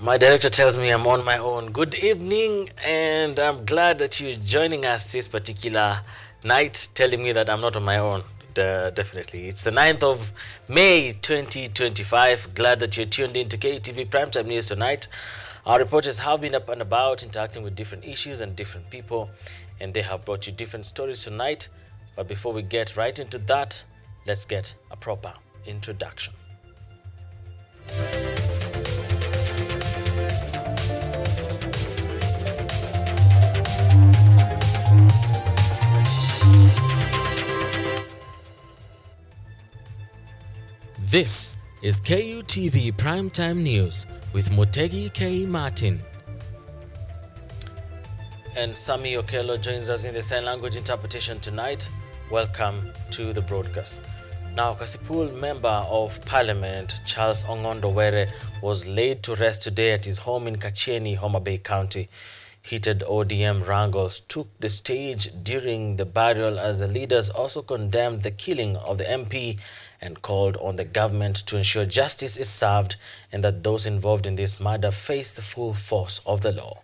My director tells me I'm on my own. Good evening, and I'm glad that you're joining us this particular night, telling me that I'm not on my own. Definitely. It's the 9th of May 2025. Glad that you're tuned in to KUTV Primetime News tonight. Our reporters have been up and about, interacting with different issues and different people, and they have brought you different stories tonight. But before we get right into that, let's get a proper introduction. This is KUTV Primetime News with Mutegi K. Martin. And Sami Okello joins us in the sign language interpretation tonight. Welcome to the broadcast. Now, Kasipul Member of Parliament Charles Ongondo Were was laid to rest today at his home in Kachieni, Homa Bay County. Heated ODM wrangles took the stage during the burial as the leaders also condemned the killing of the MP and called on the government to ensure justice is served and that those involved in this murder face the full force of the law.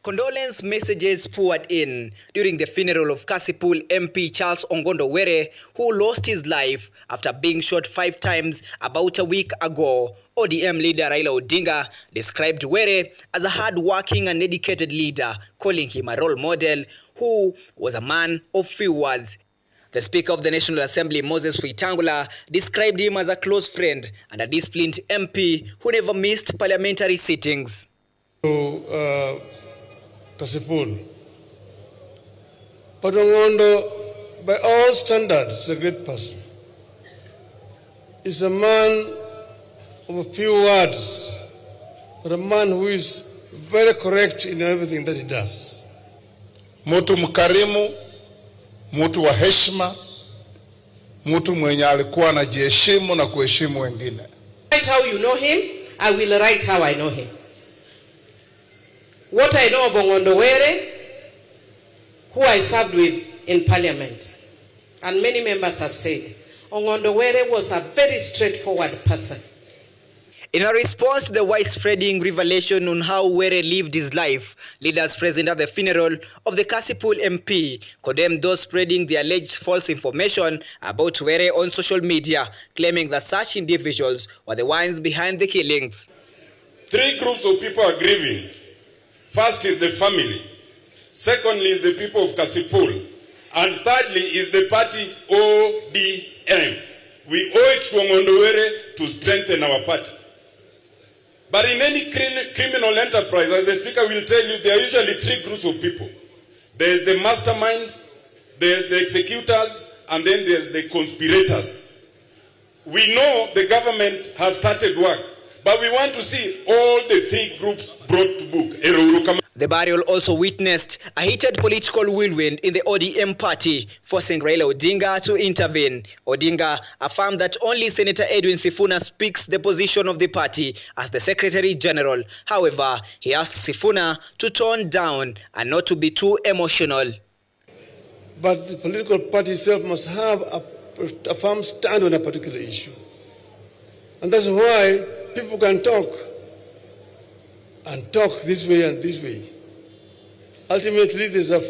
Condolence messages poured in during the funeral of Kasipul MP Charles Ongondo Were, who lost his life after being shot 5 times about a week ago. ODM leader Raila Odinga described Were as a hard-working and dedicated leader, calling him a role model who was a man of few words. The Speaker of the National Assembly, Moses Wetangula, described him as a close friend and a disciplined MP who never missed parliamentary sittings. Kasipul. But Ongondo, by all standards, is a great person. He's a man of a few words, but a man who is very correct in everything that he does. Mtu mkarimu, mtu wa heshima, mtu mwenye alikuwa anajiheshimu na kuheshimu wengine. Write how you know him, I will write how I know him. What I know of Ongondo Were, who I served with in Parliament, and many members have said, Ongondo Were was a very straightforward person. In a response to the widespreading revelation on how Were lived his life, leaders present at the funeral of the Kasipul MP condemned those spreading the alleged false information about Were on social media, claiming that such individuals were the ones behind the killings. 3 groups of people are grieving. First is the family. Secondly is the people of Kasipul. And thirdly is the party ODM. We owe it to Ongondo Were to strengthen our party. But in any criminal enterprise, as the Speaker will tell you, there are usually 3 groups of people. There's the masterminds, there's the executors, and then there's the conspirators. We know the government has started work, but we want to see all the 3 groups brought to book. The burial also witnessed a heated political whirlwind in the ODM party, forcing Raila Odinga to intervene. Odinga affirmed that only Senator Edwin Sifuna speaks the position of the party as the Secretary General. However, he asked Sifuna to tone down and not to be too emotional. But the political party itself must have a firm stand on a particular issue. And that's why people can talk this way and this way. Ultimately, there's an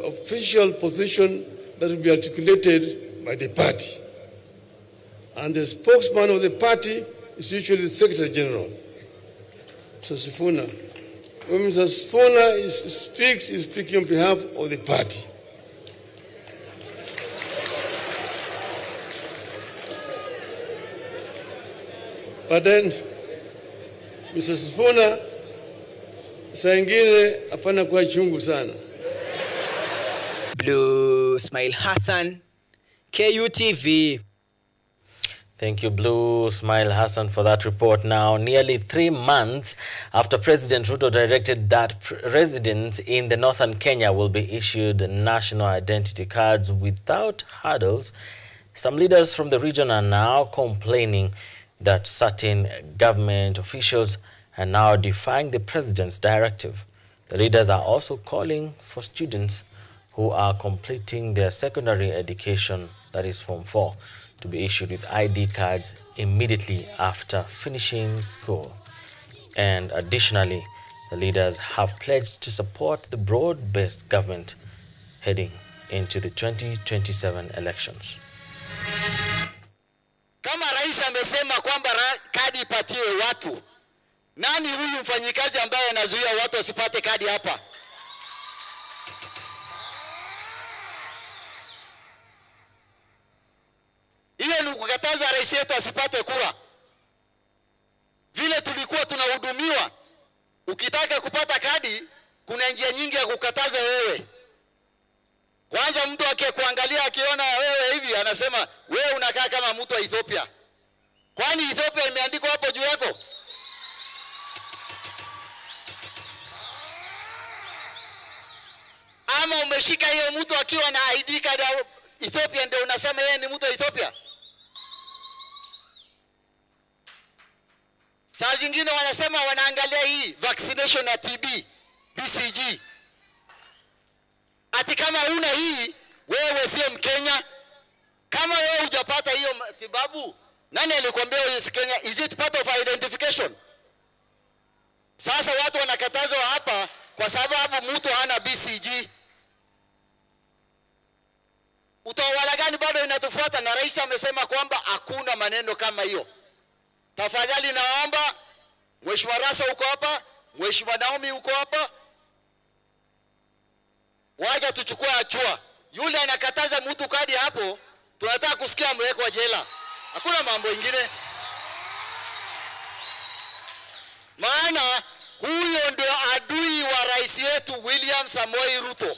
official position that will be articulated by the party. And the spokesman of the party is usually the Secretary General, Mr. Sifuna. When Mr. Sifuna speaks, he's speaking on behalf of the party. But then, Mr. Sifuna, saa ingine hapana kwa chungu sana. Blue Ismail Hassan, KUTV. Thank you, Blue Smile Hassan, for that report. Now, nearly 3 months after President Ruto directed that residents in the northern Kenya will be issued national identity cards without hurdles, some leaders from the region are now complaining that certain government officials are now defying the president's directive. The leaders are also calling for students who are completing their secondary education, that is Form 4, to be issued with ID cards immediately after finishing school. And additionally, the leaders have pledged to support the broad-based government heading into the 2027 elections. Kama rais amesema kwamba kadi ipatiwe watu, nani huyu mfanyikazi ambaye anazuia watu wasipate kadi hapa? Ile ni kukataza rais yetu asipate kura. Vile tulikuwa tunahudumiwa, ukitaka kupata kadi, kuna njia nyingi ya kukataza wewe. Kwanza mtu akikuangalia akiona wewe hivi anasema wewe unakaa kama mtu wa Ethiopia. Kwani Ethiopia imeandikwa hapo juu yako? Ama umeshika hiyo mtu akiwa na ID card ya Ethiopia ndio unasema yeye ni mtu wa Ethiopia? Saa zingine wanasema wanaangalia hii vaccination ya TB, BCG. Ati kama una hii, wewe sio Mkenya. Kama wewe hujapata hiyo matibabu, nani alikwambia wewe si Kenya? Is it part of identification? Sasa watu wanakatazwa hapa kwa sababu mtu hana BCG. Utawala gani bado inatufuata? Na rais amesema kwamba hakuna maneno kama hiyo. Tafadhali naomba, Mheshimiwa Rasa uko hapa, Mheshimiwa Naomi uko hapa, waje tuchukue hatua. Yule anakataza mtu kadi hapo, tunataka kusikia amewekwa jela. Hakuna mambo ingine. Maana huyo ndio adui wa rais wetu William Samoei Ruto.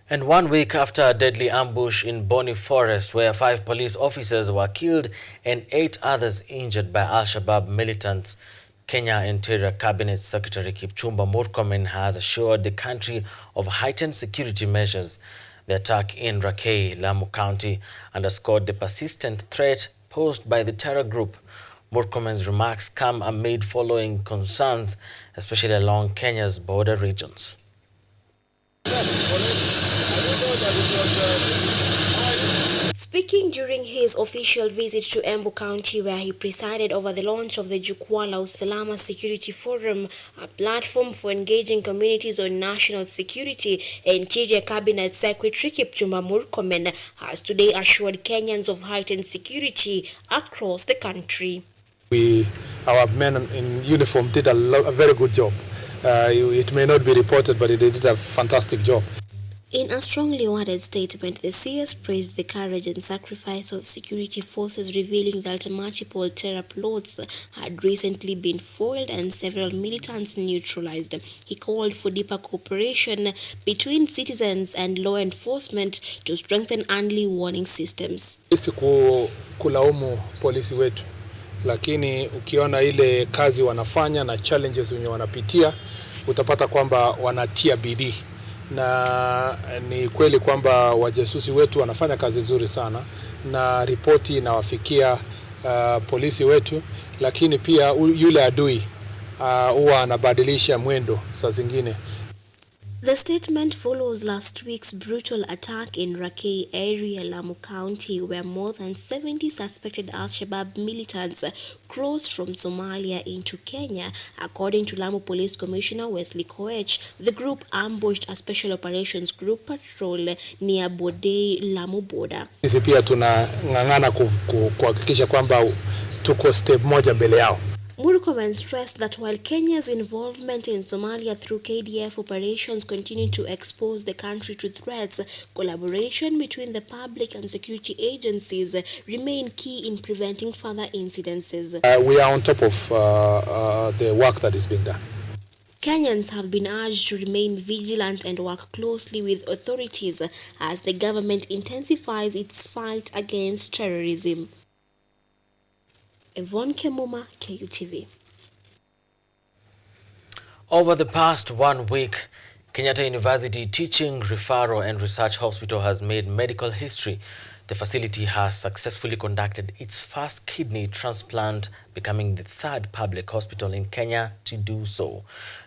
And 1 week after a deadly ambush in Boni Forest, where 5 police officers were killed and 8 others injured by Al-Shabaab militants, Kenya Interior Cabinet Secretary Kipchumba Murkomen has assured the country of heightened security measures. The attack in Rakei, Lamu County, underscored the persistent threat posed by the terror group. Murkomen's remarks come amid following concerns, especially along Kenya's border regions. Speaking during his official visit to Embu County, where he presided over the launch of the Jukwaa la Usalama Security Forum, a platform for engaging communities on national security, Interior Cabinet Secretary Kipchumba Murkomen has today assured Kenyans of heightened security across the country. Our men in uniform did a very good job. It may not be reported, but they did a fantastic job. In a strongly worded statement, the CS praised the courage and sacrifice of security forces, revealing that multiple terror plots had recently been foiled and several militants neutralized. He called for deeper cooperation between citizens and law enforcement to strengthen early warning systems. Kulaumu polisi wetu, lakini ukiona ile kazi wanafanya na challenges wenye wanapitia, utapata kwamba wanatia bidii. Na ni kweli kwamba wajasusi wetu wanafanya kazi nzuri sana na ripoti inawafikia polisi wetu, lakini pia yule adui huwa anabadilisha mwendo saa zingine. The statement follows last week's brutal attack in Rakei area, Lamu County, where more than 70 suspected Al-Shabaab militants crossed from Somalia into Kenya. According to Lamu Police Commissioner Wesley Koech, the group ambushed a special operations group patrol near Bodei, Lamu border. Sisi pia tunang'ang'ana kuhakikisha kwamba tuko step moja mbele yao. Murkomen stressed that while Kenya's involvement in Somalia through KDF operations continue to expose the country to threats, collaboration between the public and security agencies remain key in preventing further incidences. We are on top of the work that is being done. Kenyans have been urged to remain vigilant and work closely with authorities as the government intensifies its fight against terrorism. Yvonne Kemuma, KUTV. Over the past 1 week, Kenyatta University Teaching, Referral and Research Hospital has made medical history. The facility has successfully conducted its first kidney transplant, becoming the 3rd public hospital in Kenya to do so.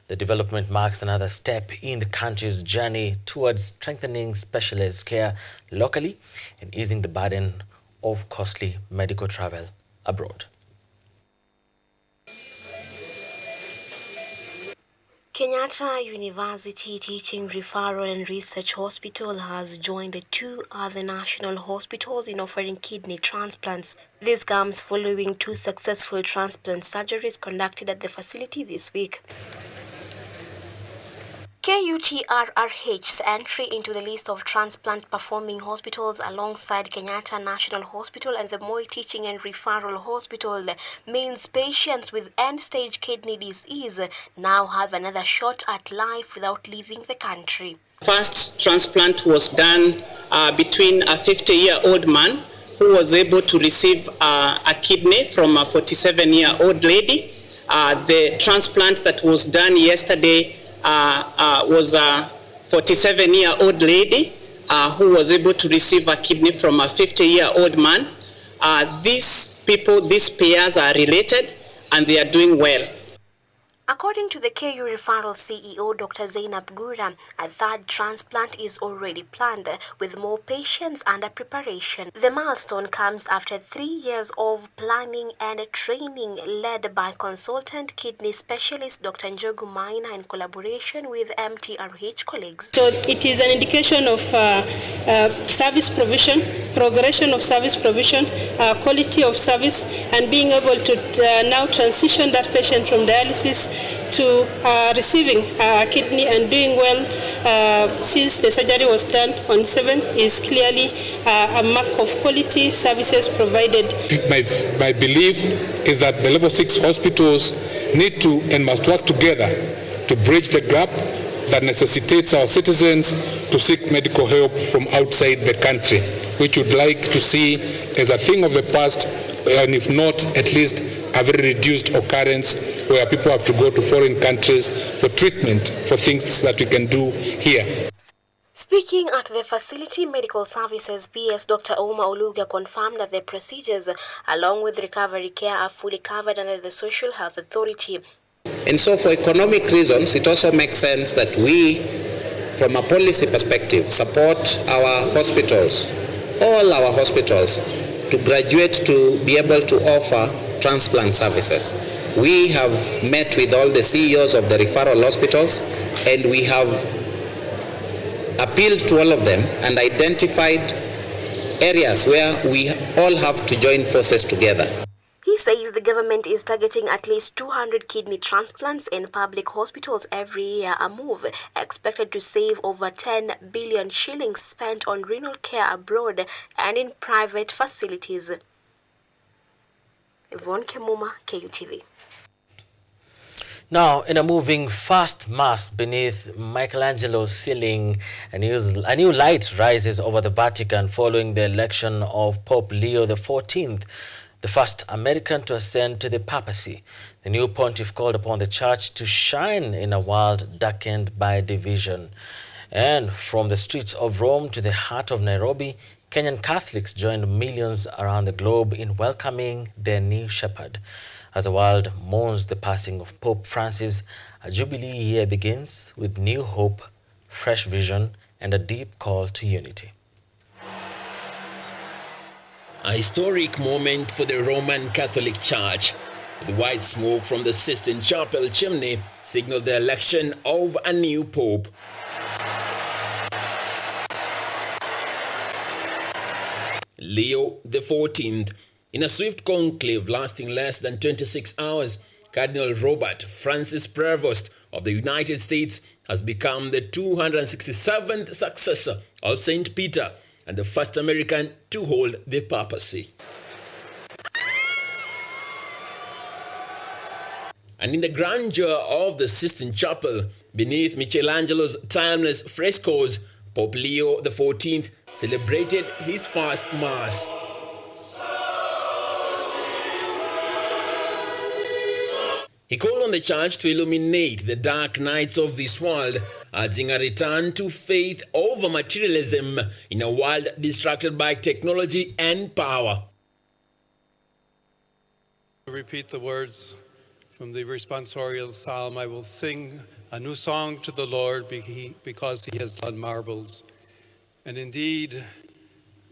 The development marks another step in the country's journey towards strengthening specialist care locally and easing the burden of costly medical travel abroad. Kenyatta University Teaching Referral and Research Hospital has joined two other national hospitals in offering kidney transplants. This comes following two successful transplant surgeries conducted at the facility this week. KUTV's entry into the list of transplant-performing hospitals alongside Kenyatta National Hospital and the Moi Teaching and Referral Hospital means patients with end-stage kidney disease now have another shot at life without leaving the country. First transplant was done between a 50-year-old man who was able to receive a kidney from a 47-year-old lady. The transplant that was done yesterday was a 47-year-old lady who was able to receive a kidney from a 50-year-old man. These pairs are related and they are doing well. According to the KU Referral CEO, Dr. Zainab Gura, a third transplant is already planned, with more patients under preparation. The milestone comes after 3 years of planning and training led by consultant kidney specialist Dr. Njogu Maina in collaboration with MTRH colleagues. So it is an indication of service provision, progression of service provision, quality of service, and being able to now transition that patient from dialysis to receiving kidney and doing well since the surgery was done on 7th is clearly a mark of quality services provided. My belief is that the level 6 hospitals need to and must work together to bridge the gap that necessitates our citizens to seek medical help from outside the country, which would like to see as a thing of the past, and if not, at least a very reduced occurrence where people have to go to foreign countries for treatment for things that we can do here. Speaking at the facility, Medical Services PS Dr. Oma Oluga confirmed that the procedures along with recovery care are fully covered under the Social Health Authority. And so for economic reasons, it also makes sense that we, from a policy perspective, support our hospitals, all our hospitals, to graduate to be able to offer transplant services. We have met with all the CEOs of the referral hospitals and we have appealed to all of them and identified areas where we all have to join forces together. He says the government is targeting at least 200 kidney transplants in public hospitals every year, a move expected to save over 10 billion shillings spent on renal care abroad and in private facilities. Yvonne Kemuma, KUTV. Now, in a moving fast mass beneath Michelangelo's ceiling, a new light rises over the Vatican following the election of Pope Leo XIV, the first American to ascend to the papacy. The new pontiff called upon the church to shine in a world darkened by division. And from the streets of Rome to the heart of Nairobi, Kenyan Catholics joined millions around the globe in welcoming their new shepherd. As the world mourns the passing of Pope Francis, a jubilee year begins with new hope, fresh vision, and a deep call to unity. A historic moment for the Roman Catholic Church. The white smoke from the Sistine Chapel chimney signaled the election of a new pope. Leo XIV. In a swift conclave lasting less than 26 hours, Cardinal Robert Francis Prevost of the United States has become the 267th successor of St. Peter and the first American to hold the papacy. And in the grandeur of the Sistine Chapel, beneath Michelangelo's timeless frescoes, Pope Leo XIV celebrated his first Mass. He called on the church to illuminate the dark nights of this world, urging a return to faith over materialism in a world distracted by technology and power. Repeat the words from the responsorial psalm. I will sing a new song to the Lord because he has done marvels. And indeed,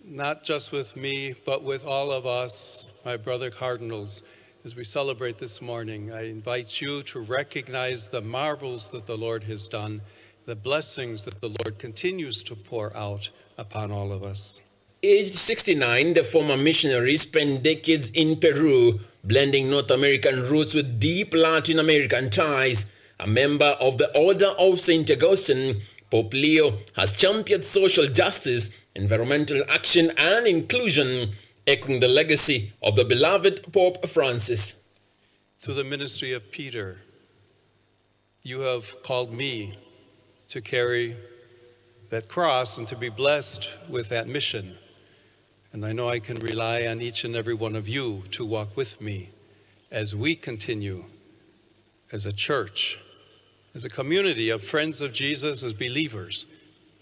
not just with me, but with all of us, my brother cardinals, as we celebrate this morning, I invite you to recognize the marvels that the Lord has done, the blessings that the Lord continues to pour out upon all of us. Aged 69, the former missionary spent decades in Peru, blending North American roots with deep Latin American ties. A member of the Order of St. Augustine, Pope Leo has championed social justice, environmental action, and inclusion, echoing the legacy of the beloved Pope Francis. Through the ministry of Peter, you have called me to carry that cross and to be blessed with that mission. And I know I can rely on each and every one of you to walk with me as we continue as a church, as a community of friends of Jesus, as believers,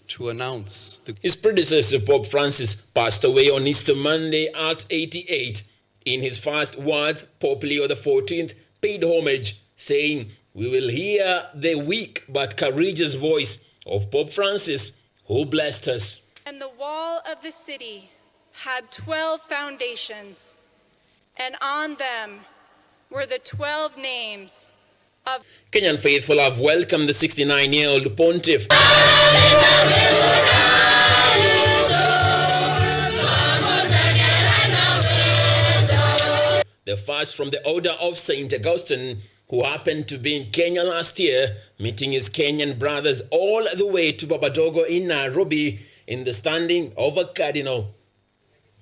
to announce. His predecessor, Pope Francis, passed away on Easter Monday at 88. In his first words, Pope Leo XIV paid homage, saying, "We will hear the weak but courageous voice of Pope Francis, who blessed us." And the wall of the city had 12 foundations, and on them were the 12 names of Kenyan faithful have welcomed the 69-year-old pontiff. The first from the Order of St. Augustine, who happened to be in Kenya last year, meeting his Kenyan brothers all the way to Babadogo in Nairobi in the standing of a cardinal.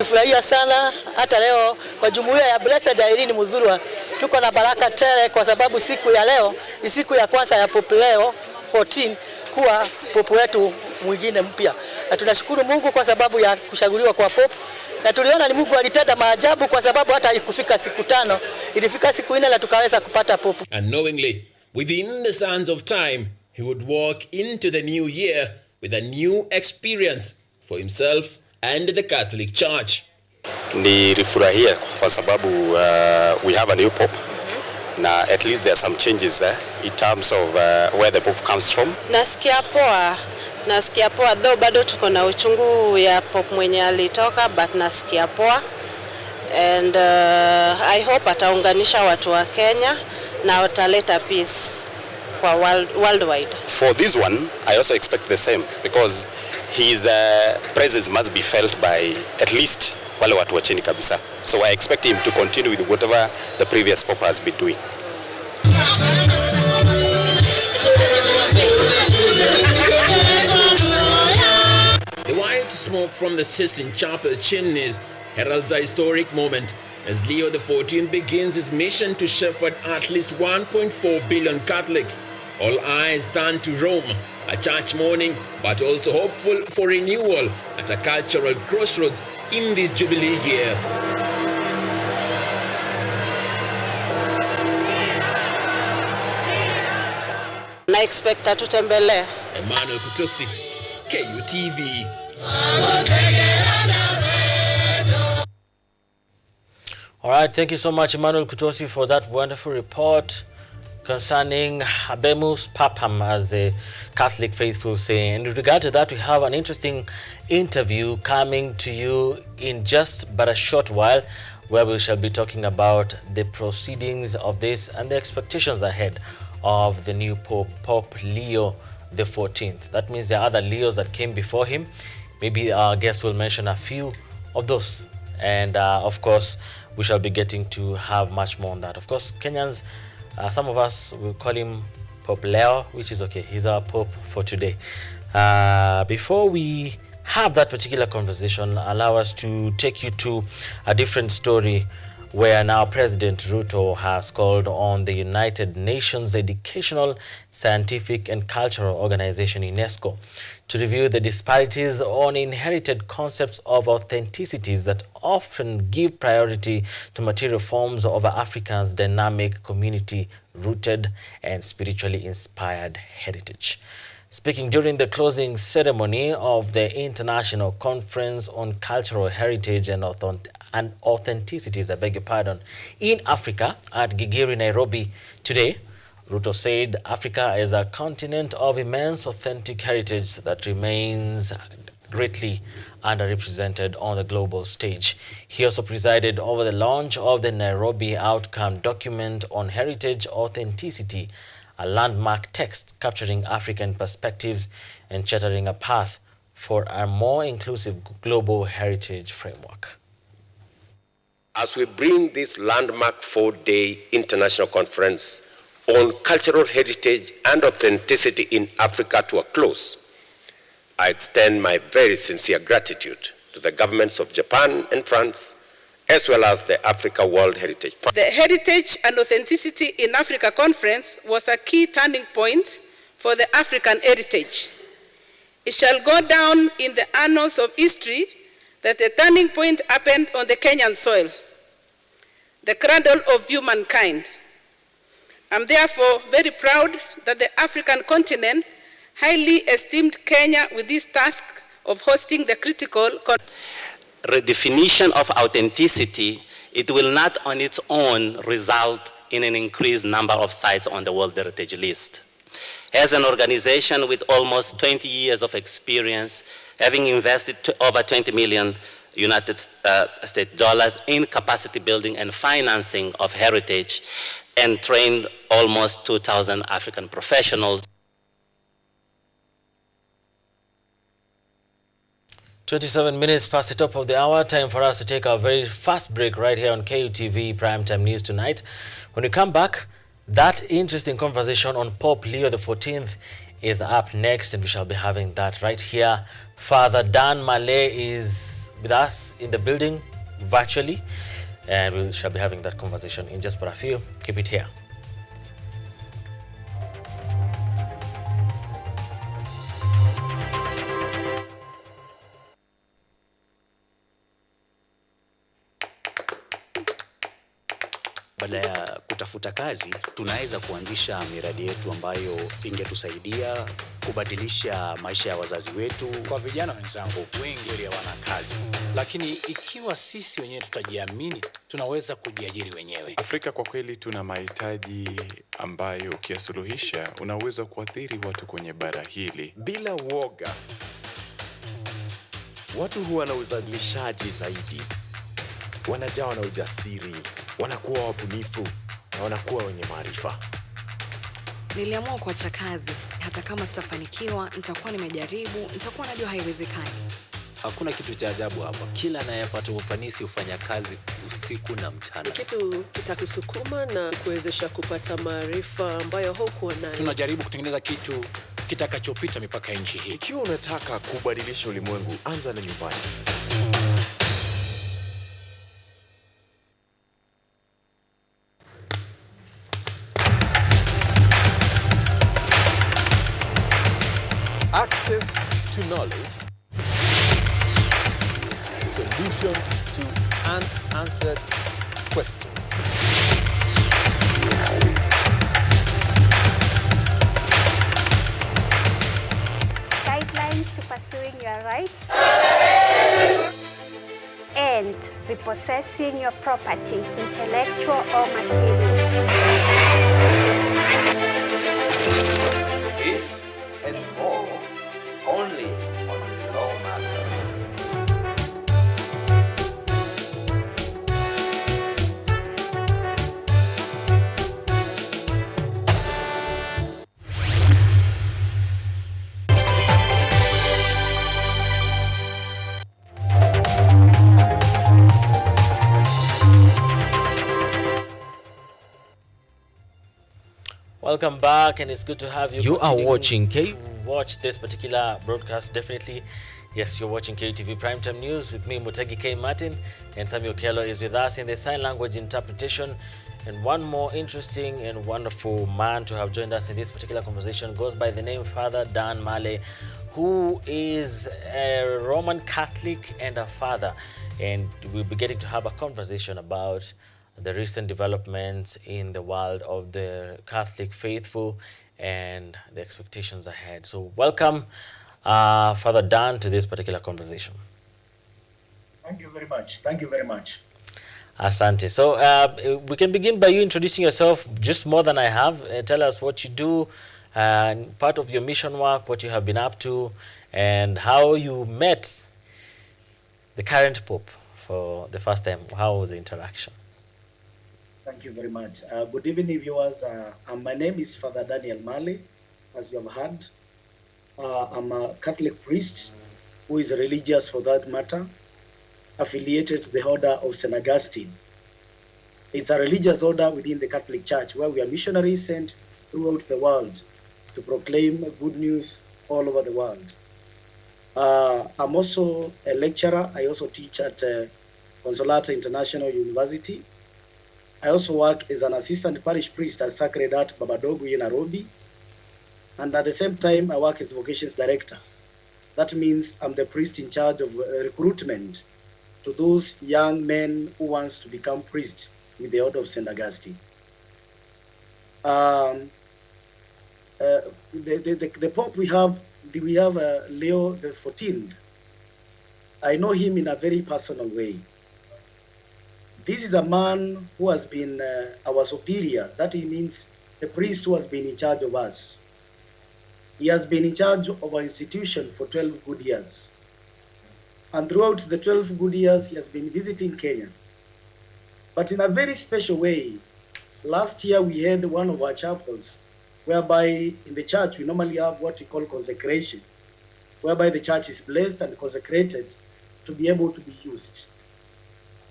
Furahia sana hata leo kwa jumuiya ya Blessed Irene Mudhurwa tuko na baraka tele kwa sababu siku ya leo ni siku ya kwanza ya Pope Leo 14 kuwa pope wetu mwingine mpya. Na tunashukuru Mungu kwa sababu ya kuchaguliwa kwa pope. Na tuliona ni Mungu alitenda maajabu kwa sababu hata haikufika siku 5, ilifika siku 4 na tukaweza kupata pope. Unknowingly, within the sands of time, he would walk into the new year with a new experience for himself and the Catholic Church. Nilifurahia kwa sababu we have a new pope. Na at least there are some changes in terms of where the pope comes from. Nasikia poa though bado tuko na uchungu ya pope mwenye alitoka, but nasikia poa. And I hope ataunganisha watu wa Kenya na wataleta peace kwa worldwide. For this one, I also expect the same because his presence must be felt by at least wale watu wa chini kabisa. So I expect him to continue with whatever the previous pope has been doing. The white smoke from the Sistine Chapel chimneys heralds a historic moment as Leo XIV begins his mission to shepherd at least 1.4 billion Catholics. All eyes turn to Rome, a church mourning but also hopeful for renewal at a cultural crossroads in this Jubilee year. Na expect tutembele. Emmanuel Kutosi, KUTV. All right, thank you so much, Emmanuel Kutosi, for that wonderful report concerning Habemus Papam, as the Catholic faithful say. And in regard to that, we have an interesting interview coming to you in just but a short while, where we shall be talking about the proceedings of this and the expectations ahead of the new Pope, Pope Leo XIV. That means there are other Leos that came before him. Maybe our guest will mention a few of those. And of course, we shall be getting to have much more on that. Of course, Kenyans, some of us will call him Pope Leo, which is okay. He's our Pope for today. Before we have that particular conversation, allow us to take you to a different story where now President Ruto has called on the United Nations Educational, Scientific and Cultural Organization, UNESCO, to review the disparities on inherited concepts of authenticities that often give priority to material forms of Africa's dynamic, community-rooted and spiritually inspired heritage. Speaking during the closing ceremony of the International Conference on Cultural Heritage and Authenticities, in Africa at Gigiri, Nairobi today, Ruto said Africa is a continent of immense authentic heritage that remains greatly underrepresented on the global stage. He also presided over the launch of the Nairobi Outcome Document on Heritage Authenticity, a landmark text capturing African perspectives and charting a path for a more inclusive global heritage framework. As we bring this landmark 4-day international conference on cultural heritage and authenticity in Africa to a close, I extend my very sincere gratitude to the governments of Japan and France, as well as the Africa World Heritage Fund. The Heritage and Authenticity in Africa Conference was a key turning point for the African heritage. It shall go down in the annals of history that the turning point happened on the Kenyan soil, the cradle of humankind. I'm therefore very proud that the African continent highly esteemed Kenya with this task of hosting the critical redefinition of authenticity. It will not on its own result in an increased number of sites on the World Heritage List. As an organization with almost 20 years of experience, having invested over 20 million United States dollars in capacity building and financing of heritage, and trained almost 2,000 African professionals. 27 minutes past the top of the hour, time for us to take our very fast break right here on KUTV Primetime News tonight. When we come back, that interesting conversation on Pope Leo XIV is up next, and we shall be having that right here. Father Dan Malay is with us in the building virtually, and we shall be having that conversation in just for a few. Keep it here. Baada ya kutafuta kazi, tunaweza kuanzisha miradi yetu ambayo ingetusaidia kubadilisha maisha ya wazazi wetu. Kwa vijana wenzangu, wengi hawana kazi, lakini ikiwa sisi wenyewe tutajiamini, tunaweza kujiajiri wenyewe. Afrika kwa kweli tuna mahitaji ambayo ukiyasuluhisha unaweza kuathiri watu kwenye bara hili. Bila woga, watu huwa na uzalishaji zaidi, wanajawa na ujasiri, wanakuwa wabunifu na wanakuwa wenye maarifa. Niliamua kuacha kazi, hata kama sitafanikiwa, nitakuwa nimejaribu, nitakuwa najua haiwezekani. Hakuna kitu cha ajabu hapa. Kila anayepata ufanisi hufanya kazi usiku na mchana. Kitu kitakusukuma na kuwezesha kupata maarifa ambayo hukuwa nayo. Tunajaribu kutengeneza kitu kitakachopita mipaka ya nchi hii. Ikiwa unataka kubadilisha ulimwengu, anza na nyumbani. Access to knowledge, solution to unanswered questions. Guidelines to pursuing your rights and repossessing your property, intellectual or material. This and more only on Law Matters. Welcome back, and it's good to have you. You are watching watch this particular broadcast, definitely. Yes, you're watching KUTV Primetime News with me, Mutegi K. Martin, and Samuel Kello is with us in the sign language interpretation. And one more interesting and wonderful man to have joined us in this particular conversation goes by the name Father Dan Malay, who is a Roman Catholic and a father. And we'll be getting to have a conversation about the recent developments in the world of the Catholic faithful and the expectations ahead. So welcome, Father Dan, to this particular conversation. Thank you very much. Thank you very much. Asante. So we can begin by you introducing yourself just more than I have. Tell us what you do, part of your mission work, what you have been up to, and how you met the current Pope for the first time. How was the interaction? Thank you very much. Good evening, viewers. My name is Father Daniel Mali, as you have heard. I'm a Catholic priest who is religious for that matter, affiliated to the Order of St. Augustine. It's a religious order within the Catholic Church where we are missionaries sent throughout the world to proclaim good news all over the world. I'm also a lecturer. I also teach at Consolata International University. I also work as an assistant parish priest at Sacred Heart Babadogo in Nairobi. And at the same time, I work as vocations director. That means I'm the priest in charge of recruitment to those young men who wants to become priests with the Order of St. Augustine. The Pope we have Leo the 14th. I know him in a very personal way. This is a man who has been our superior. That means the priest who has been in charge of us. He has been in charge of our institution for 12 good years. And throughout the 12 good years, he has been visiting Kenya. But in a very special way, last year we had one of our chapels, whereby in the church we normally have what we call consecration, whereby the church is blessed and consecrated to be able to be used.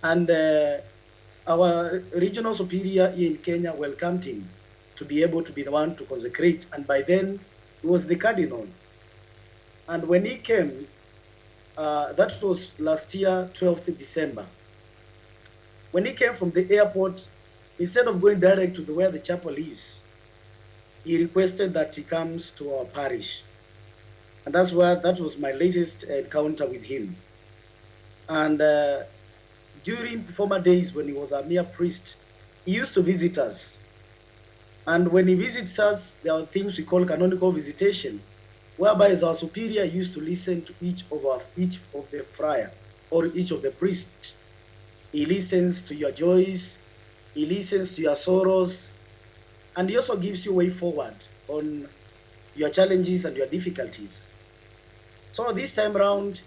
And our regional superior here in Kenya welcomed him to be able to be the one to consecrate. And by then, he was the cardinal. And when he came, that was last year, 12th December. When he came from the airport, instead of going direct to where the chapel is, he requested that he comes to our parish. And that was my latest encounter with him. And during former days when he was a mere priest, he used to visit us. And when he visits us, there are things we call canonical visitation, whereby as our superior used to listen to each of the friar or each of the priests. He listens to your joys, he listens to your sorrows, and he also gives you way forward on your challenges and your difficulties. So this time around,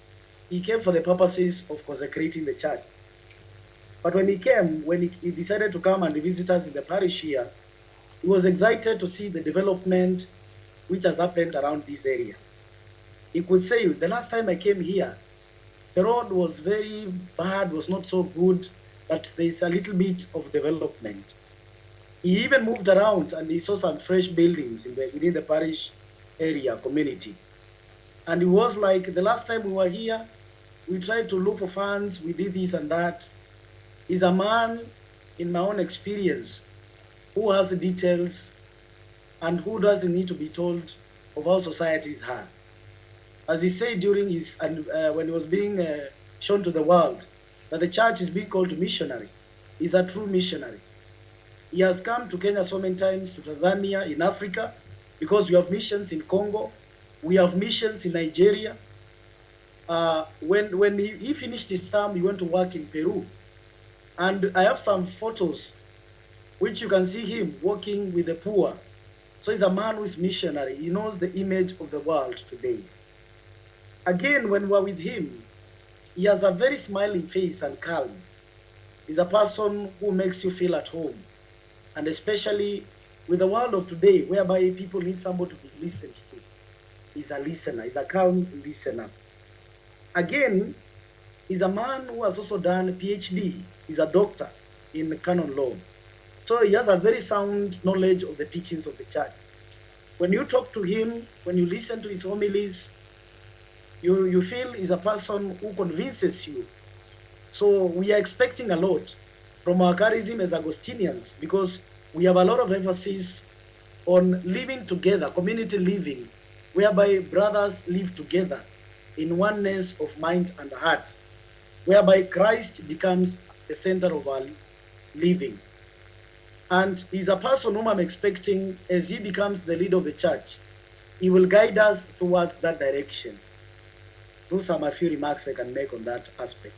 he came for the purposes of consecrating the church. But when he came, when he decided to come and visit us in the parish here, he was excited to see the development which has happened around this area. He could say, the last time I came here, the road was very bad, was not so good, but there's a little bit of development. He even moved around and he saw some fresh buildings within the parish area community. And it was like, the last time we were here, we tried to look for funds, we did this and that. He's a man, in my own experience, who has the details and who doesn't need to be told of how societies are. As he said during his, when he was being shown to the world, that the church is being called missionary. He's a true missionary. He has come to Kenya so many times, to Tanzania, in Africa, because we have missions in Congo, we have missions in Nigeria. When he finished his term, he went to work in Peru. And I have some photos which you can see him working with the poor. So he's a man who is missionary. He knows the image of the world today. Again, when we're with him, he has a very smiling face and calm. He's a person who makes you feel at home. And especially with the world of today, whereby people need somebody to be listened to. He's a listener. He's a calm listener. Again, he's a man who has also done a PhD. He's a doctor in canon law. So he has a very sound knowledge of the teachings of the church. When you talk to him, when you listen to his homilies, you feel he's a person who convinces you. So we are expecting a lot from our charism as Augustinians, because we have a lot of emphasis on living together, community living, whereby brothers live together in oneness of mind and heart, whereby Christ becomes the center of our living. And he's a person whom I'm expecting, as he becomes the leader of the church, he will guide us towards that direction. Those are my few remarks I can make on that aspect.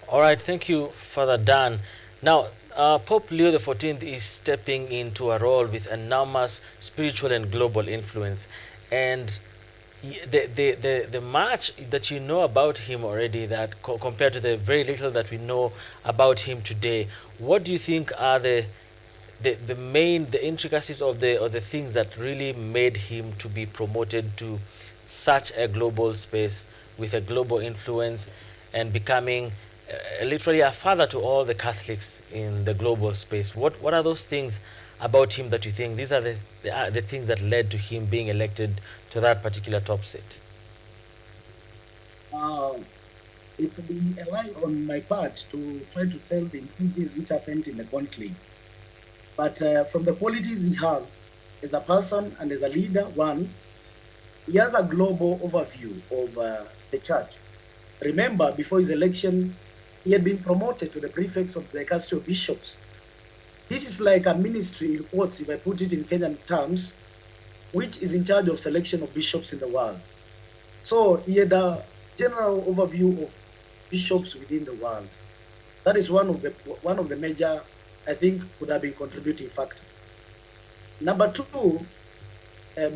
All right, thank you, Father Dan. Now, Pope Leo the 14th is stepping into a role with enormous spiritual and global influence. And the much that you know about him already, that compared to the very little that we know about him today, what do you think are the intricacies of the things that really made him to be promoted to such a global space with a global influence and becoming literally a father to all the Catholics in the global space? What are those things about him that you think these are the things that led to him being elected to that particular top seat? It will be a lie on my part to try to tell the intricacies which happened in the conclave. But from the qualities he has as a person and as a leader, one, he has a global overview of the church. Remember, before his election, he had been promoted to the prefect of the Dicastery of Bishops. This is like a ministry in quotes, if I put it in Kenyan terms, which is in charge of selection of bishops in the world. So he had a general overview of bishops within the world. That is one of the major, I think, would have been contributing factor. Number two,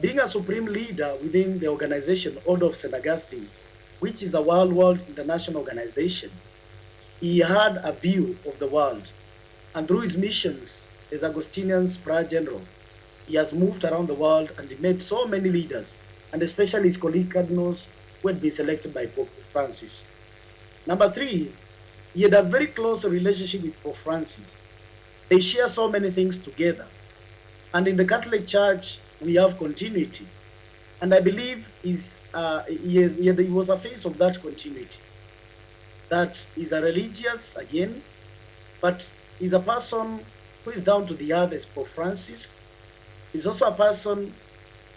being a supreme leader within the organization Order of St. Augustine, which is a world international organization, he had a view of the world. And through his missions as Augustinian's Prior General, he has moved around the world and he met so many leaders, and especially his colleague cardinals who had been selected by Pope Francis. Number three, he had a very close relationship with Pope Francis. They share so many things together. And in the Catholic Church, we have continuity. And I believe he was a face of that continuity. That is a religious, again, but he's a person who is down to the earth as Pope Francis. He's also a person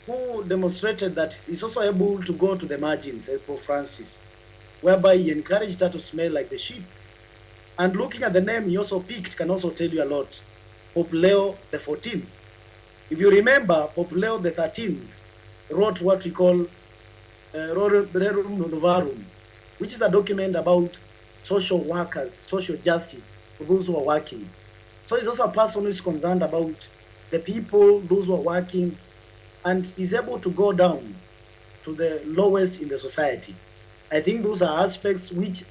who demonstrated that he's also able to go to the margins as Pope Francis, whereby he encouraged her to smell like the sheep. And looking at the name he also picked can also tell you a lot. Pope Leo the 14th. If you remember, Pope Leo the 13th wrote what we call Rerum Novarum, which is a document about social workers, social justice for those who are working. So he's also a person who is concerned about the people, those who are working, and is able to go down to the lowest in the society. I think those are aspects which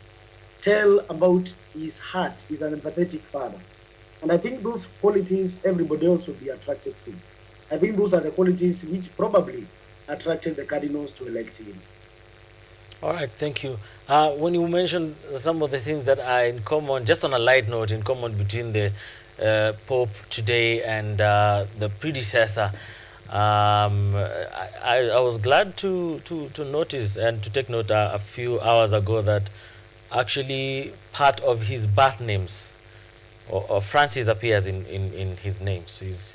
tell about his heart. He's an empathetic father. And I think those qualities everybody else would be attracted to. I think those are the qualities which probably attracted the cardinals to elect him. All right, thank you. When you mentioned some of the things that are in common, just on a light note, in common between the Pope today and the predecessor, I was glad to notice and to take note a few hours ago that actually part of his birth names, or Francis appears in his name. So he's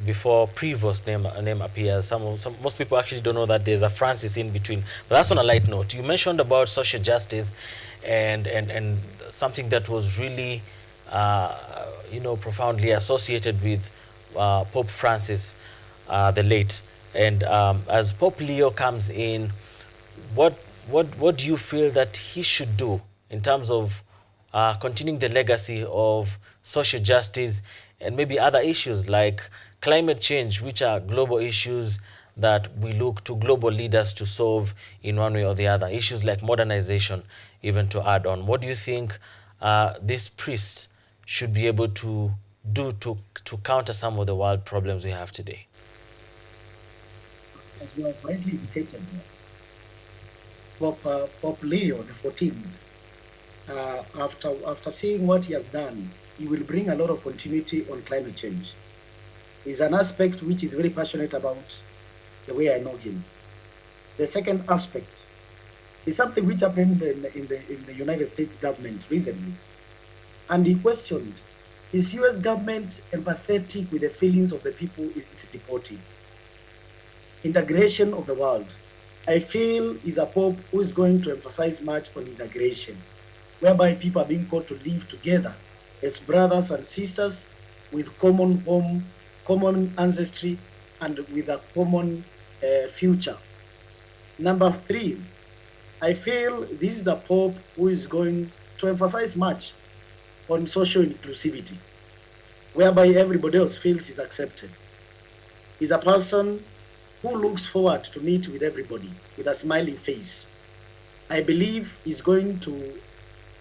before Prevost name appears. Most people actually don't know that there's a Francis in between. But that's on a light note. You mentioned about social justice and something that was really profoundly associated with Pope Francis the late. And as Pope Leo comes in, what do you feel that he should do in terms of continuing the legacy of social justice and maybe other issues like climate change, which are global issues that we look to global leaders to solve in one way or the other? Issues like modernization, even to add on. What do you think these priests should be able to do to counter some of the world problems we have today? As you have rightly indicated, Pope Leo the 14th, after seeing what he has done, he will bring a lot of continuity on climate change. It's an aspect which is very passionate about, the way I know him. The second aspect is something which happened in the United States government recently. And he questioned, is US government empathetic with the feelings of the people it's deporting? Integration of the world. I feel is a Pope who is going to emphasize much on integration, whereby people are being called to live together as brothers and sisters with common home, common ancestry, and with a common future. Number three, I feel this is the Pope who is going to emphasize much on social inclusivity, whereby everybody else feels is accepted. He's a person who looks forward to meet with everybody with a smiling face. I believe is going to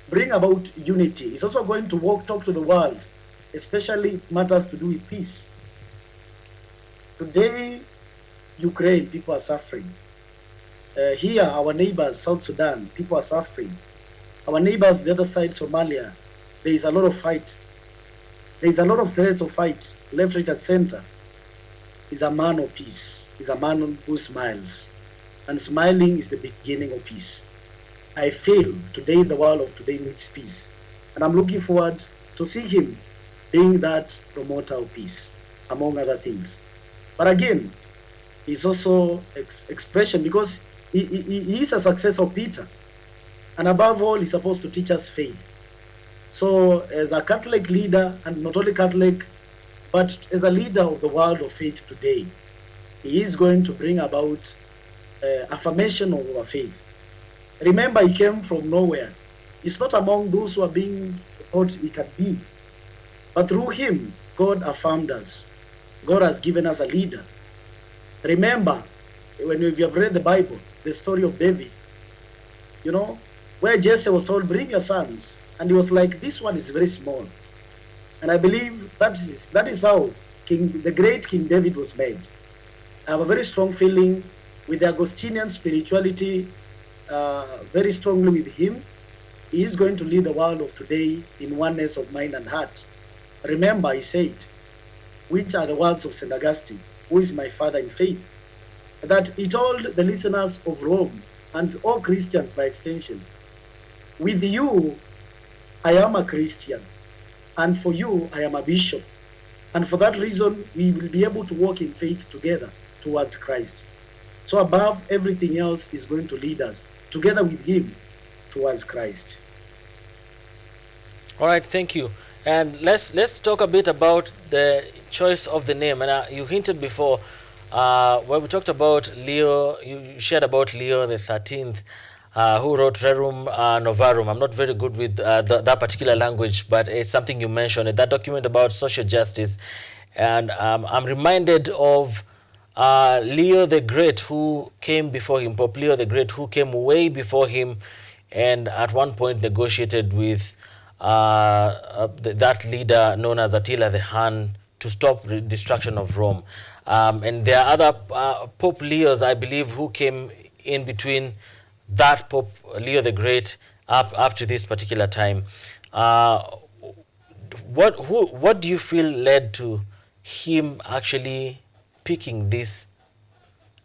bring about unity. He's also going to talk to the world, especially matters to do with peace. Today, Ukraine, people are suffering. Here, our neighbors, South Sudan, people are suffering. Our neighbors, the other side, Somalia, there is a lot of fight. There is a lot of threats of fight, left, right, and center. He's a man of peace. He's a man who smiles. And smiling is the beginning of peace. I feel today the world of today needs peace. And I'm looking forward to see him being that promoter of peace, among other things. But again, he's also expression because he is a successor of Peter. And above all, he's supposed to teach us faith. So as a Catholic leader, and not only Catholic, but as a leader of the world of faith today, he is going to bring about affirmation of our faith. Remember, he came from nowhere. He's not among those who are being thought he can be. But through him, God affirmed us. God has given us a leader. Remember, when you have read the Bible, the story of David, you know, where Jesse was told, bring your sons. And he was like, this one is very small. And I believe that is how the great King David was made. I have a very strong feeling with the Augustinian spirituality, very strongly with him. He is going to lead the world of today in oneness of mind and heart. Remember, he said, which are the words of St. Augustine, who is my father in faith, that he told the listeners of Rome and all Christians by extension, with you, I am a Christian, and for you, I am a bishop. And for that reason, we will be able to walk in faith together towards Christ. So above everything else is going to lead us, together with him, towards Christ. All right, thank you. And let's talk a bit about the choice of the name. And you hinted before, when we talked about Leo, you shared about Leo the 13th, who wrote Rerum Novarum. I'm not very good with that particular language, but it's something you mentioned in that document about social justice. And I'm reminded of Leo the Great, who came before him, Pope Leo the Great, who came way before him, and at one point negotiated with that leader known as Attila the Hun to stop the destruction of Rome. And there are other Pope Leos, I believe, who came in between that Pope Leo the Great up to this particular time. What do you feel led to him actually picking this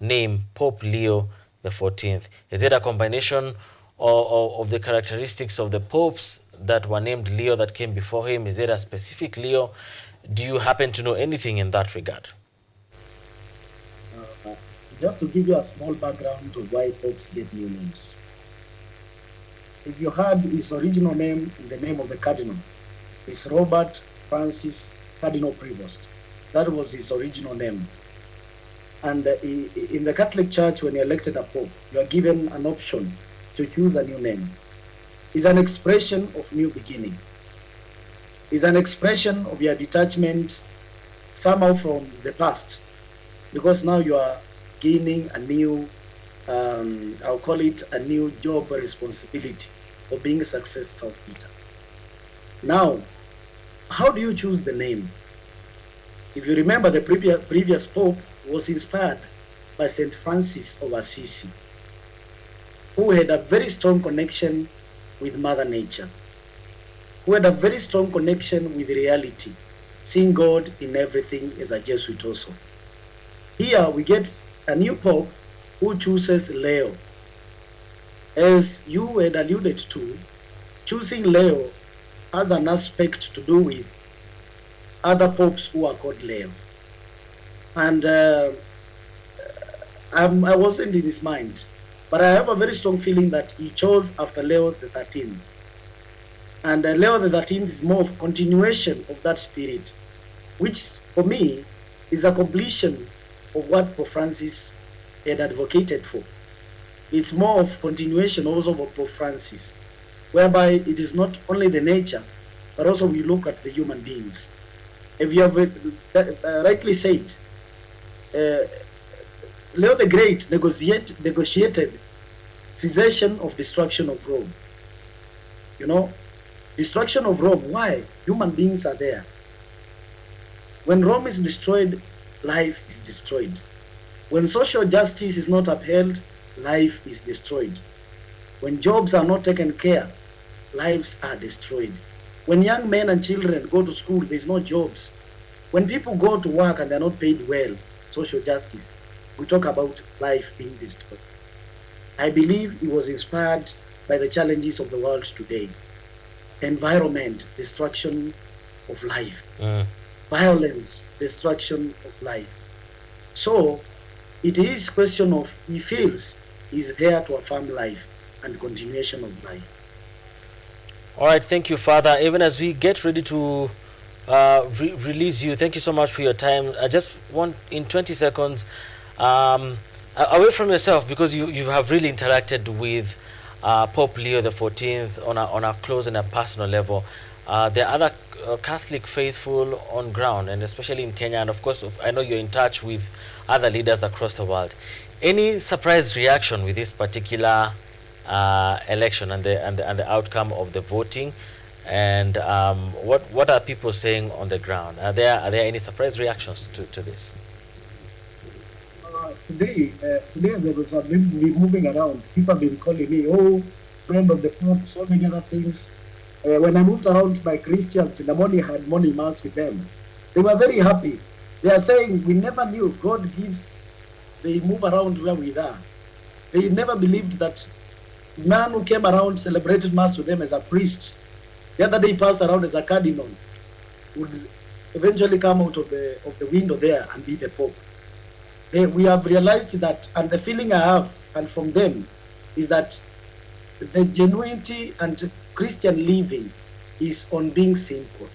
name, Pope Leo the 14th? Is it a combination of the characteristics of the popes that were named Leo that came before him? Is it a specific Leo? Do you happen to know anything in that regard? Just to give you a small background of why popes get new names. If you had his original name, in the name of the cardinal, is Robert Francis Cardinal Prevost. That was his original name. And in the Catholic Church, when you're elected a pope, you are given an option to choose a new name. It's an expression of new beginning. It's an expression of your detachment somehow from the past, because now you are gaining a new, I'll call it a new job or responsibility of being a successor of Peter. Now, how do you choose the name? If you remember, the previous pope was inspired by St. Francis of Assisi, who had a very strong connection with Mother Nature, who had a very strong connection with reality, seeing God in everything as a Jesuit also. Here we get a new pope who chooses Leo. As you had alluded to, choosing Leo has an aspect to do with other popes who are called Leo. And I wasn't in his mind, but I have a very strong feeling that he chose after Leo the 13th. And Leo the 13th is more of continuation of that spirit, which for me is a completion of what Pope Francis had advocated for. It's more of continuation also of Pope Francis, whereby it is not only the nature, but also we look at the human beings. If you have rightly said, Leo the Great negotiated cessation of destruction of Rome. You know, destruction of Rome. Why? Human beings are there. When Rome is destroyed, life is destroyed. When social justice is not upheld, life is destroyed. When jobs are not taken care, lives are destroyed. When young men and children go to school, there's no jobs. When people go to work and they're not paid well, social justice, we talk about life being destroyed. I believe it was inspired by the challenges of the world today. Environment, destruction of life. Violence, destruction of life. So it is question of he feels he's there to affirm life and continuation of life. All right, thank you, Father. Even as we get ready to release you, thank you so much for your time. I just want, in 20 seconds, away from yourself, because you have really interacted with Pope Leo the 14th on a close and a personal level. There are other Catholic faithful on ground, and especially in Kenya, and of course, I know you're in touch with other leaders across the world. Any surprise reaction with this particular election and the outcome of the voting, and what are people saying on the ground? Are there any surprise reactions to this? Today as I was moving around, people have been calling me, oh, friend of the Pope, so many other things. When I moved around by Christians in the morning, I had morning mass with them. They were very happy. They are saying, we never knew God gives, they move around where we are. They never believed that man who came around celebrated mass with them as a priest, the other day passed around as a cardinal, would eventually come out of the window there and be the Pope. We have realized that, and the feeling I have, and from them, is that the genuinity and Christian living is on being simple.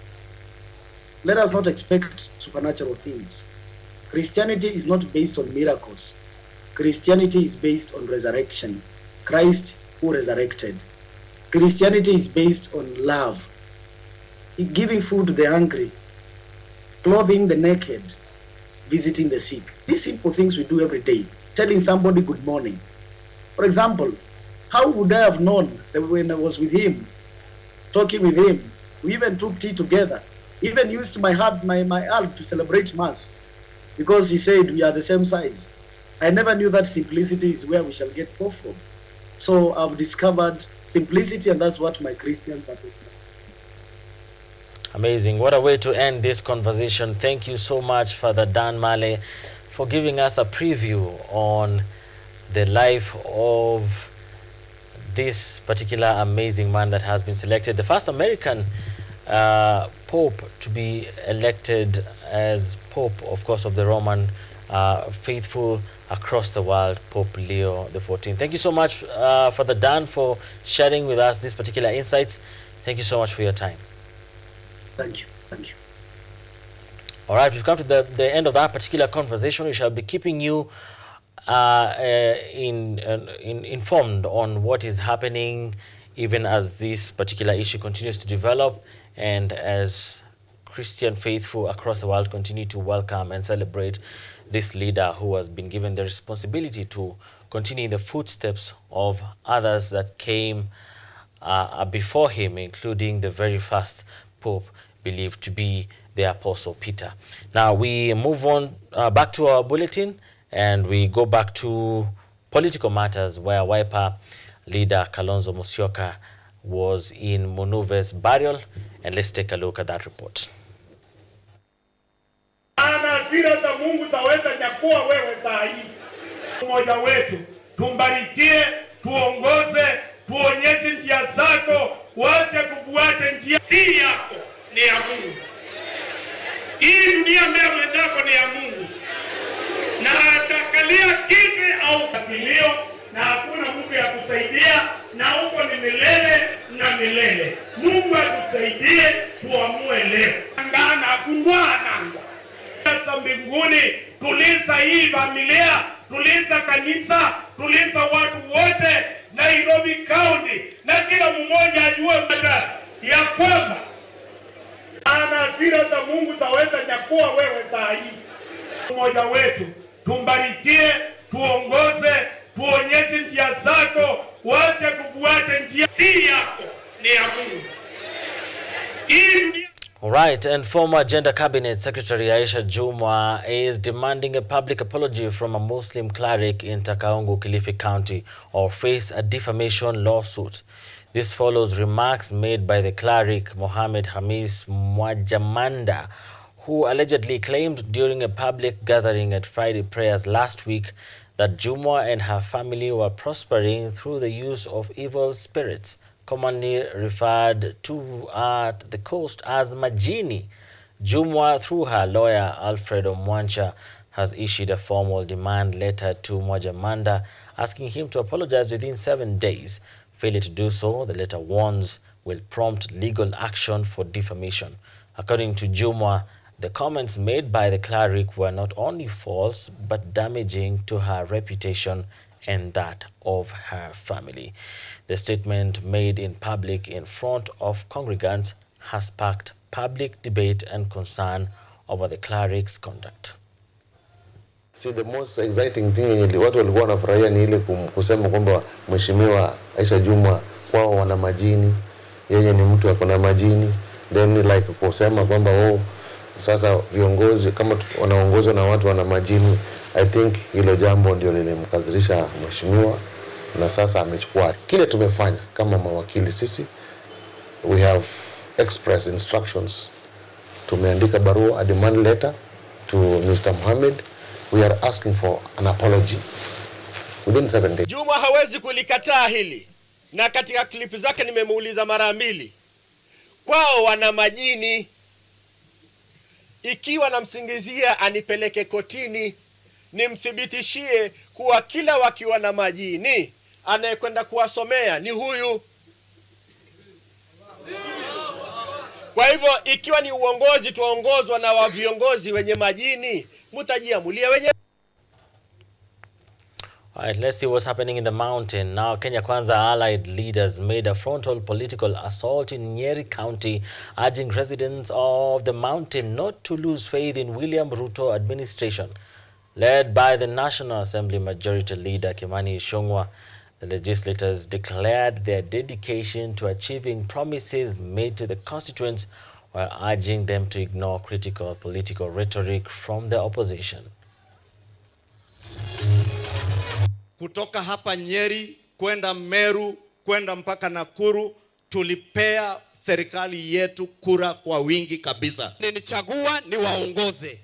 Let us not expect supernatural things. Christianity is not based on miracles. Christianity is based on resurrection. Christ who resurrected. Christianity is based on love, giving food to the hungry, clothing the naked, visiting the sick. These simple things we do every day, telling somebody good morning. For example, how would I have known that when I was with him, talking with him, we even took tea together, even used my arm to celebrate Mass, because he said we are the same size. I never knew that simplicity is where we shall get hope from. So I've discovered simplicity, and that's what my Christians are doing. Amazing. What a way to end this conversation. Thank you so much, Father Dan Male, for giving us a preview on the life of this particular amazing man that has been selected, the first American Pope to be elected as Pope, of course, of the Roman faithful across the world, Pope Leo the 14th. Thank you so much, Father Dan, for sharing with us these particular insights. Thank you so much for your time. Thank you. Thank you. All right, we've come to the end of that particular conversation. We shall be keeping you informed on what is happening, even as this particular issue continues to develop, and as Christian faithful across the world continue to welcome and celebrate this leader who has been given the responsibility to continue in the footsteps of others that came before him, including the very first Pope believed to be the Apostle Peter. Now we move on back to our bulletin, and we go back to political matters, where Wiper leader Kalonzo Musyoka was in Munuve's burial, and let's take a look at that report. Ana hasira za Mungu zaweza nyakua wewe saa hii. Mmoja wetu, tumbarikie, tuongoze, tuonyeshe njia zako, wache tufuate njia. Si yako, ni ya Mungu. Hii dunia mbele mwenzako ni ya Mungu. Na atakalia kiti au kabilio, na hakuna Mungu ya kusaidia, na huko ni milele na milele. Mungu atusaidie, tuamue leo. Ngana kundwana. Za mbinguni, tulinza hii familia, tulinza kanisa, tulinza watu wote Nairobi County, na kila mmoja ajue mada ya kwamba ana hasira za Mungu zaweza nyakua wewe saa hii. Mmoja wetu, tumbarikie, tuongoze, tuonyeshe njia zako, wache tufuate njia si yako, ni ya Mungu. All right, and former Gender Cabinet Secretary Aisha Jumwa is demanding a public apology from a Muslim cleric in Takaungu, Kilifi County, or face a defamation lawsuit. This follows remarks made by the cleric Mohammed Hamis Mwajamanda, who allegedly claimed during a public gathering at Friday prayers last week that Jumwa and her family were prospering through the use of evil spirits, commonly referred to at the coast as Majini. Jumwa, through her lawyer Alfredo Mwancha, has issued a formal demand letter to Mwajamanda asking him to apologize within 7 days. Failure to do so, the letter warns, will prompt legal action for defamation. According to Jumwa, the comments made by the cleric were not only false but damaging to her reputation and that of her family. The statement made in public in front of congregants has sparked public debate and concern over the cleric's conduct. See, the most exciting thing yenye watu walikuwa wanafurahia ni ile kusema kwamba mheshimiwa Aisha Jumwa kwao wana majini, yeye ni mtu akona majini, then like kusema kwamba sasa viongozi kama wanaongozwa na watu wana majini. I think hilo jambo ndio lilimkazirisha mheshimiwa na sasa amechukua. Kile tumefanya kama mawakili sisi, we have express instructions. Tumeandika barua, a demand letter to Mr. Mohammed. We are asking for an apology within 7 days. Juma hawezi kulikataa hili, na katika klipu zake nimemuuliza mara mbili. Kwao wana majini, ikiwa namsingizia anipeleke kotini, nimthibitishie kuwa kila wakiwa na majini anayekwenda kuwasomea ni huyu. Kwa hivyo ikiwa ni uongozi tuongozwa na wa viongozi wenye majini, mutajiamulia wenye. All right, let's see what's happening in the mountain. Now, Kenya Kwanza allied leaders made a frontal political assault in Nyeri County, urging residents of the mountain not to lose faith in William Ruto administration. Led by the National Assembly Majority Leader Kimani Ichung'wah, the legislators declared their dedication to achieving promises made to the constituents while urging them to ignore critical political rhetoric from the opposition. Kutoka hapa Nyeri, kwenda Meru, kwenda mpaka Nakuru, tulipea serikali yetu kura kwa wingi kabisa. Nilichagua niwaongoze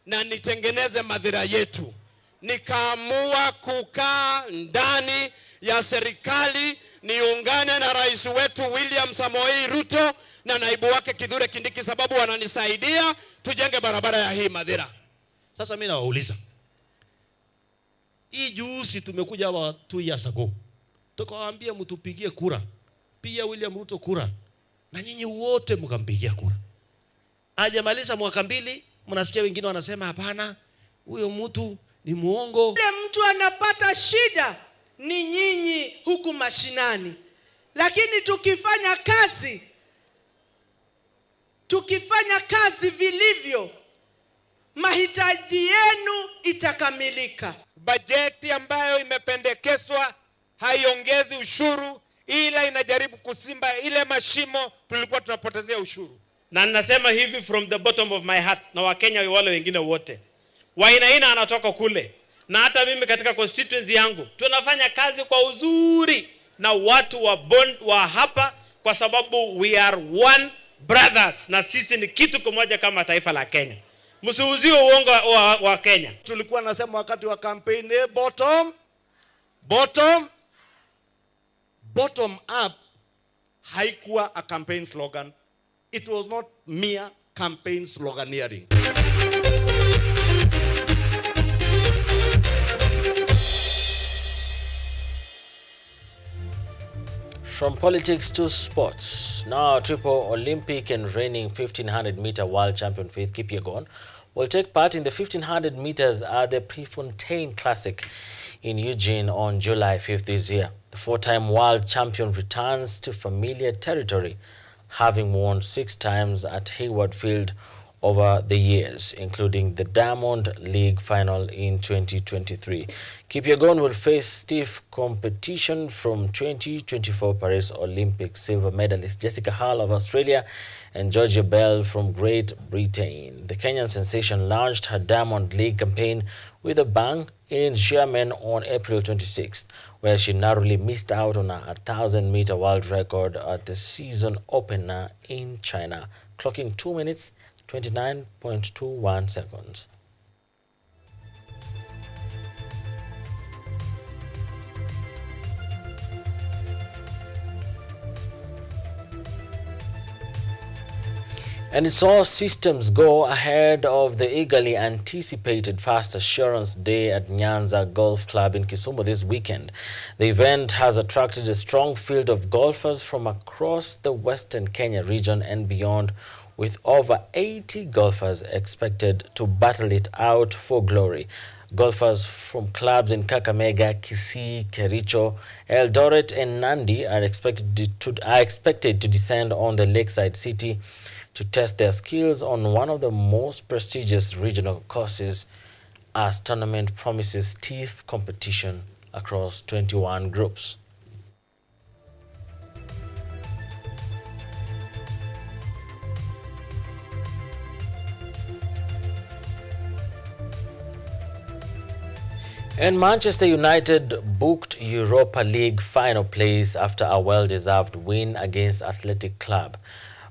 na nitengeneze madhira yetu. Nikaamua kukaa ndani ya serikali, niungane na rais wetu William Samoei Ruto na naibu wake Kithure Kindiki, sababu wananisaidia tujenge barabara ya hii madhira. Sasa mimi nawauliza, hii juzi tumekuja hapa 2 years ago, tukawaambia mtupigie kura, pia William Ruto kura, na nyinyi wote mkampigia kura. Hajamaliza mwaka 2, mnasikia wengine wanasema hapana, huyo mtu ni muongo. Yule mtu anapata shida ni nyinyi huku mashinani, lakini tukifanya kazi vilivyo, mahitaji yenu itakamilika. Bajeti ambayo imependekezwa haiongezi ushuru, ila inajaribu kusimba ile mashimo tulikuwa tunapotezea ushuru. Na ninasema hivi from the bottom of my heart, na Wakenya wale wengine wote, Wainaina anatoka kule, na hata mimi katika constituency yangu tunafanya kazi kwa uzuri na watu wa hapa, kwa sababu we are one brothers, na sisi ni kitu kimoja kama taifa la Kenya. Msiuzie uongo wa Kenya. Tulikuwa nasema wakati wa campaign, bottom up haikuwa a campaign slogan. It was not mere campaign sloganeering. From politics to sports. Now, triple Olympic and reigning 1500-meter world champion Faith Kipyegon will take part in the 1500 meters at the Prefontaine Classic in Eugene on July 5th this year. The four-time world champion returns to familiar territory, having won 6 times at Hayward Field over the years, including the Diamond League final in 2023. Kipyegon will face stiff competition from 2024 Paris Olympics silver medalist Jessica Hall of Australia and Georgia Bell from Great Britain. The Kenyan sensation launched her Diamond League campaign with a bang in Xiamen on April 26th, where she narrowly missed out on a 1,000-meter world record at the season opener in China, clocking 2 minutes 29.21 seconds. And it's all systems go ahead of the eagerly anticipated Fast Assurance Day at Nyanza Golf Club in Kisumu this weekend. The event has attracted a strong field of golfers from across the Western Kenya region and beyond, with over 80 golfers expected to battle it out for glory. Golfers from clubs in Kakamega, Kisii, Kericho, Eldoret and Nandi are expected to descend on the lakeside city to test their skills on one of the most prestigious regional courses, as tournament promises stiff competition across 21 groups. And Manchester United booked Europa League final place after a well-deserved win against Athletic Club.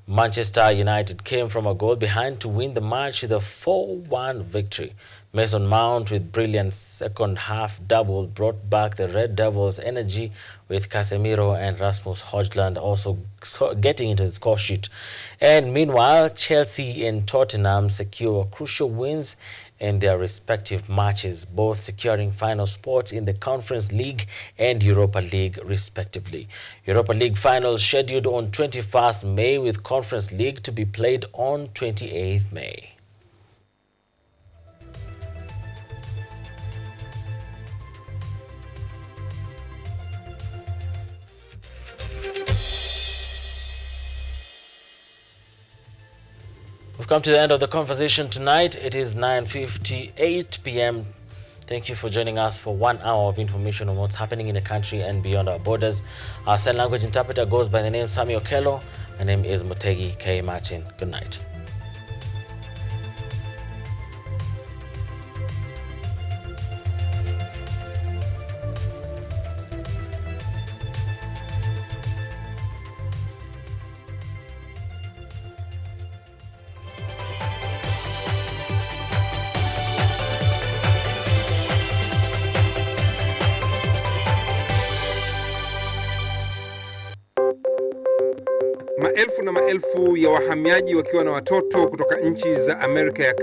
Manchester United came from a goal behind to win the match with a 4-1 victory. Mason Mount, with brilliant second-half double, brought back the Red Devils' energy, with Casemiro and Rasmus Højlund also getting into the score sheet. And meanwhile, Chelsea and Tottenham secure crucial wins in their respective matches, both securing final spots in the Conference League and Europa League respectively. Europa League finals scheduled on 21st May, with Conference League to be played on 28th May. We've come to the end of the conversation tonight. It is 9:58 p.m. Thank you for joining us for 1 hour of information on what's happening in the country and beyond our borders. Our sign language interpreter goes by the name Sami Okello. My name is Mutegi K. Martin. Good night. Maelfu na maelfu ya wahamiaji wakiwa na watoto kutoka nchi za Amerika ya